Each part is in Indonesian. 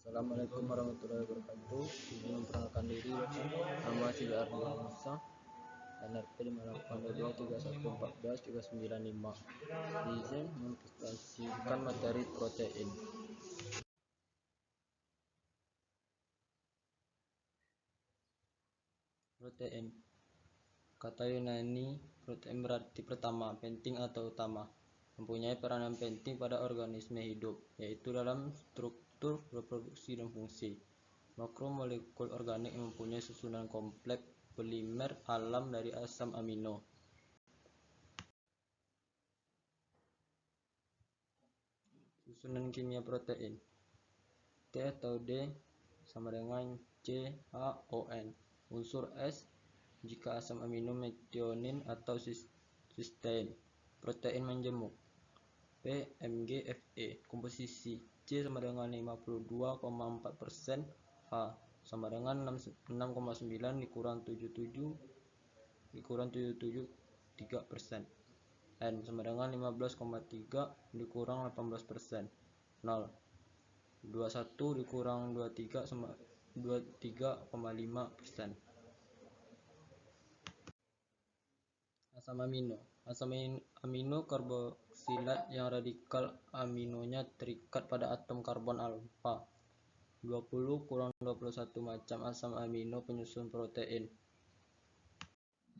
Assalamualaikum warahmatullahi wabarakatuh. Izin memperkenalkan diri, nama Sidi Ardi Musa, NRP 58223114 Izin mempresentasikan materi protein. Protein. Kata Yunani protein berarti pertama, penting atau utama, mempunyai peranan penting pada organisme hidup, yaitu dalam struktur, reproduksi, dan fungsi. Makromolekul organik yang mempunyai susunan kompleks polimer alam dari asam amino. Susunan kimia protein. T atau D sama dengan CHON. Unsur S jika asam amino metionin atau cysteine. Protein menjemuk. PMGFE. Komposisi C sama dengan 52,4%, H sama dengan 6,9 dikurang 77 3%, N sama dengan 15,3 dikurang 18%, 0 21 dikurang 23 sama 23,5%. Asam amino. Asam amino karboksilat yang radikal aminonya terikat pada atom karbon alfa. 20 kurang 21 macam asam amino penyusun protein.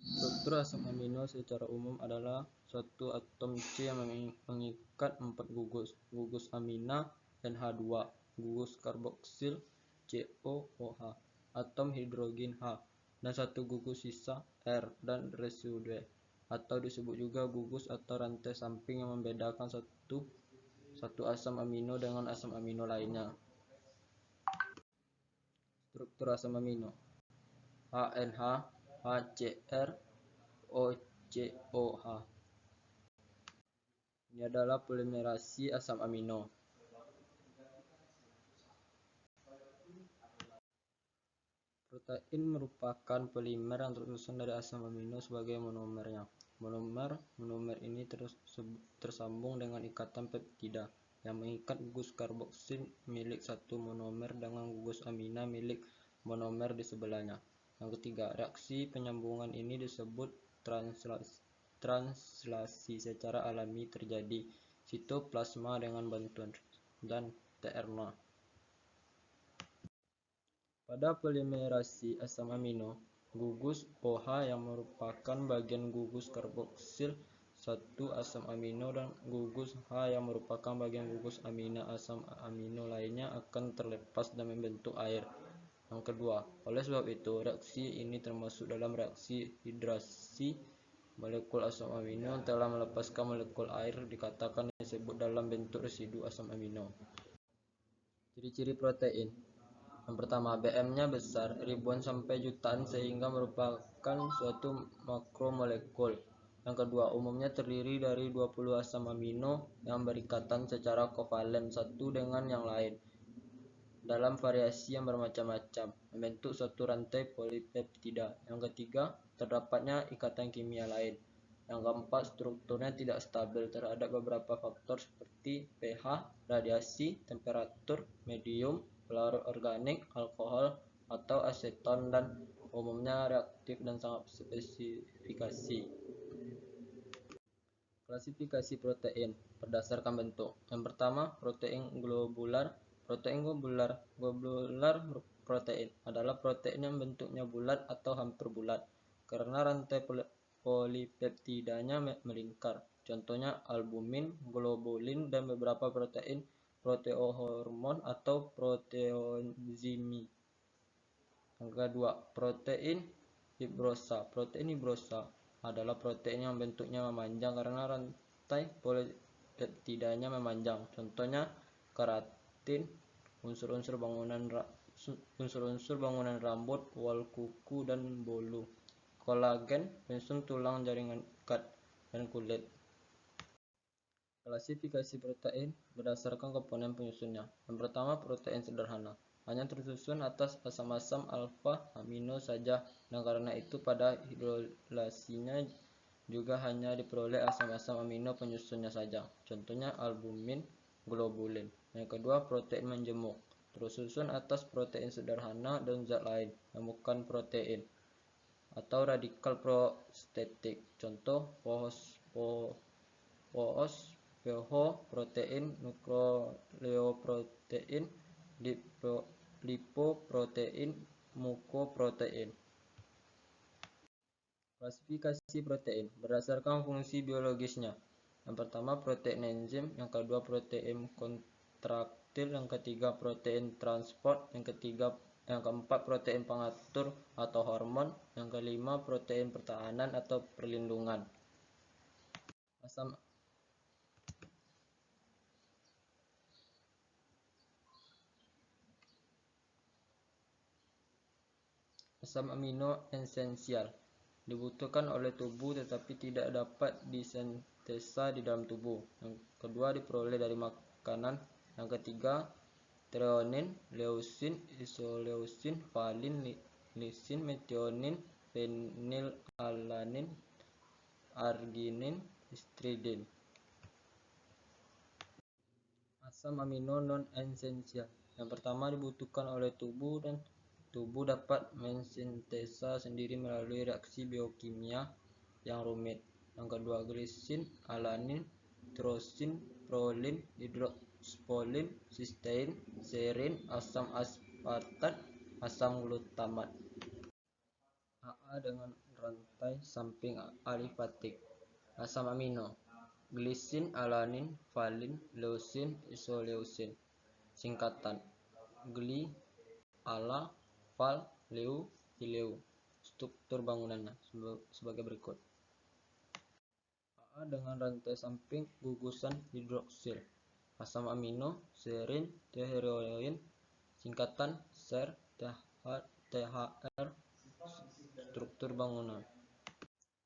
Struktur asam amino secara umum adalah suatu atom C yang mengikat 4 gugus amina NH2, gugus karboksil COOH, atom hidrogen H, dan satu gugus sisa R dan residue, atau disebut juga gugus atau rantai samping yang membedakan satu asam amino dengan asam amino lainnya. Struktur asam amino. HNH, HCr, OCOH. Ini adalah polimerasi asam amino. Protein merupakan polimer yang tersusun dari asam amino sebagai monomernya. Monomer ini tersambung dengan ikatan peptida yang mengikat gugus karboksil milik satu monomer dengan gugus amina milik monomer di sebelahnya. Yang ketiga, reaksi penyambungan ini disebut translasi secara alami terjadi sitoplasma dengan bantuan dan tRNA. Pada polimerasi asam amino, gugus OH yang merupakan bagian gugus karboksil satu asam amino dan gugus H yang merupakan bagian gugus amina asam amino lainnya akan terlepas dan membentuk air. Yang kedua, oleh sebab itu reaksi ini termasuk dalam reaksi hidrasi. Molekul asam amino yang telah melepaskan molekul air dikatakan disebut dalam bentuk residu asam amino. Ciri-ciri protein. Yang pertama, BM-nya besar, ribuan sampai jutaan sehingga merupakan suatu makromolekul. Yang kedua, umumnya terdiri dari 20 asam amino yang berikatan secara kovalen satu dengan yang lain dalam variasi yang bermacam-macam, membentuk suatu rantai polipeptida. Yang ketiga, terdapatnya ikatan kimia lain. Yang keempat, strukturnya tidak stabil terhadap beberapa faktor seperti pH, radiasi, temperatur, medium, pelarut organik, alkohol, atau aseton, dan umumnya reaktif dan sangat spesifikasi. Klasifikasi protein berdasarkan bentuk. Yang pertama, protein globular. Protein globular protein adalah protein yang bentuknya bulat atau hampir bulat karena rantai polipeptidanya melingkar. Contohnya albumin, globulin, dan beberapa protein proteohormon atau proteoenzimi. Yang kedua, protein fibrosa. Protein fibrosa adalah protein yang bentuknya memanjang karena rantai polipeptidanya memanjang. Contohnya keratin, unsur-unsur bangunan rambut, wol kuku dan bulu, kolagen, penyusun tulang, jaringan ikat, dan kulit. Klasifikasi protein berdasarkan komponen penyusunnya. Yang pertama, protein sederhana, hanya tersusun atas asam-asam alfa amino saja, dan karena itu pada hidrolasinya juga hanya diperoleh asam-asam amino penyusunnya saja. Contohnya albumin, globulin. Yang kedua, protein menjemuk. tersusun atas protein sederhana dan zat lain yang bukan protein, atau radikal prostetik. Contoh protein, nukleoprotein, lipoprotein, mukoprotein. Klasifikasi protein berdasarkan fungsi biologisnya. Yang pertama protein enzim, yang kedua protein kontraktil, yang ketiga protein transport, yang keempat protein pengatur atau hormon, yang kelima protein pertahanan atau perlindungan. Asam amino esensial dibutuhkan oleh tubuh tetapi tidak dapat disintesa di dalam tubuh. Yang kedua diperoleh dari makanan. Yang ketiga treonin, leusin, isoleusin, valin, lisin, metionin, fenilalanin, arginin, histidin. Asam amino non esensial. Yang pertama dibutuhkan oleh tubuh dan tubuh dapat mensintesa sendiri melalui reaksi biokimia yang rumit. Yang kedua glisin, alanin, tyrosin, prolin, hidrokspolin, sistein, serin, asam aspartat, asam glutamat. AA dengan rantai samping alifatik. Asam amino glisin, alanin, valin, leusin, isoleusin. Singkatan gli, ala, val, leu, ileu. Struktur bangunannya sebagai berikut. AA dengan rantai samping gugusan hidroksil. Asam amino serin, teheroin. Singkatan ser, THR. Struktur bangunan.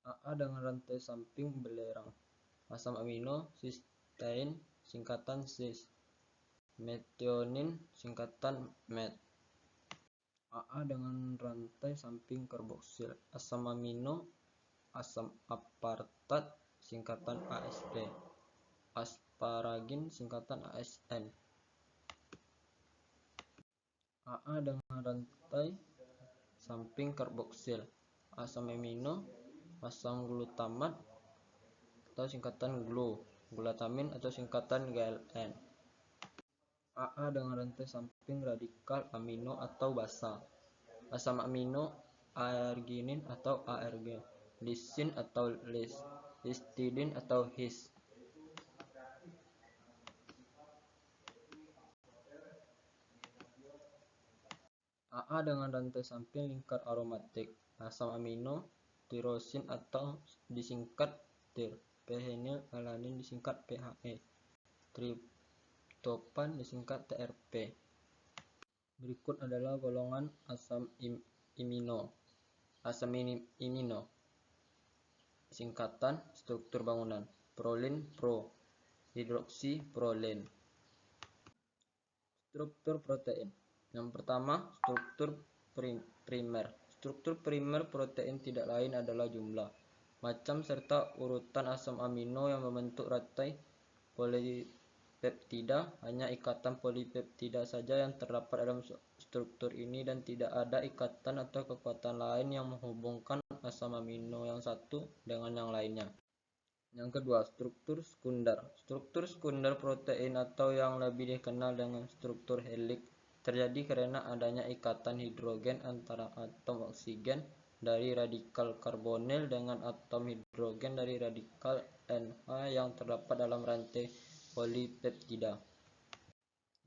AA dengan rantai samping belerang. Asam amino sistein, singkatan cis. Metionin, singkatan met. AA dengan rantai samping karboksil. Asam amino, asam apartat, singkatan ASP. Asparagin, singkatan ASN. AA dengan rantai samping karboksil. Asam amino, asam glutamat atau singkatan GLU, glutamin atau singkatan GLN. AA dengan rantai samping radikal amino atau basa. Asam amino arginin atau ARG, lisin atau lis, histidin atau his. AA dengan rantai samping lingkar aromatik. Asam amino tirosin atau disingkat TIR, phenylalanin disingkat PHE, triptopan disingkat TRP. Berikut adalah golongan asam imino. Asam imino, singkatan struktur bangunan. Prolin, pro, hidroksi, prolen. Struktur protein. Yang pertama, struktur primer. Struktur primer protein tidak lain adalah jumlah, macam serta urutan asam amino yang membentuk rantai polipeptida. Hanya ikatan polipeptida saja yang terdapat dalam struktur ini dan tidak ada ikatan atau kekuatan lain yang menghubungkan asam amino yang satu dengan yang lainnya. Yang kedua, struktur sekunder. Struktur sekunder protein atau yang lebih dikenal dengan struktur helix terjadi karena adanya ikatan hidrogen antara atom oksigen dari radikal karbonil dengan atom hidrogen dari radikal NH yang terdapat dalam rantai polipeptida.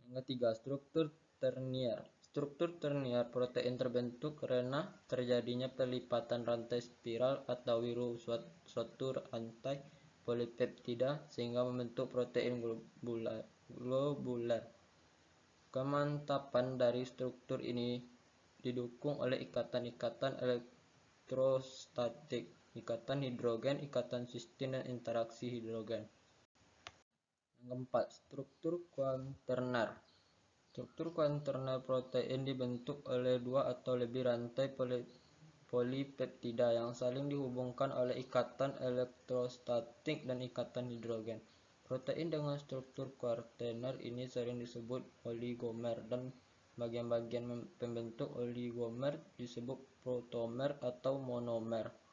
Yang ketiga, struktur ternier. Struktur ternier protein terbentuk karena terjadinya pelipatan rantai spiral atau wiru suatu rantai polipeptida sehingga membentuk protein globular. Kemantapan dari struktur ini didukung oleh ikatan-ikatan elektrostatik, ikatan hidrogen, ikatan sistin, dan interaksi hidrogen. Yang keempat, struktur kuaternar. Struktur kuaternar protein dibentuk oleh dua atau lebih rantai polipeptida yang saling dihubungkan oleh ikatan elektrostatik dan ikatan hidrogen. Protein dengan struktur kuaternar ini sering disebut oligomer dan Bagian-bagian pembentuk oligomer disebut protomer atau monomer.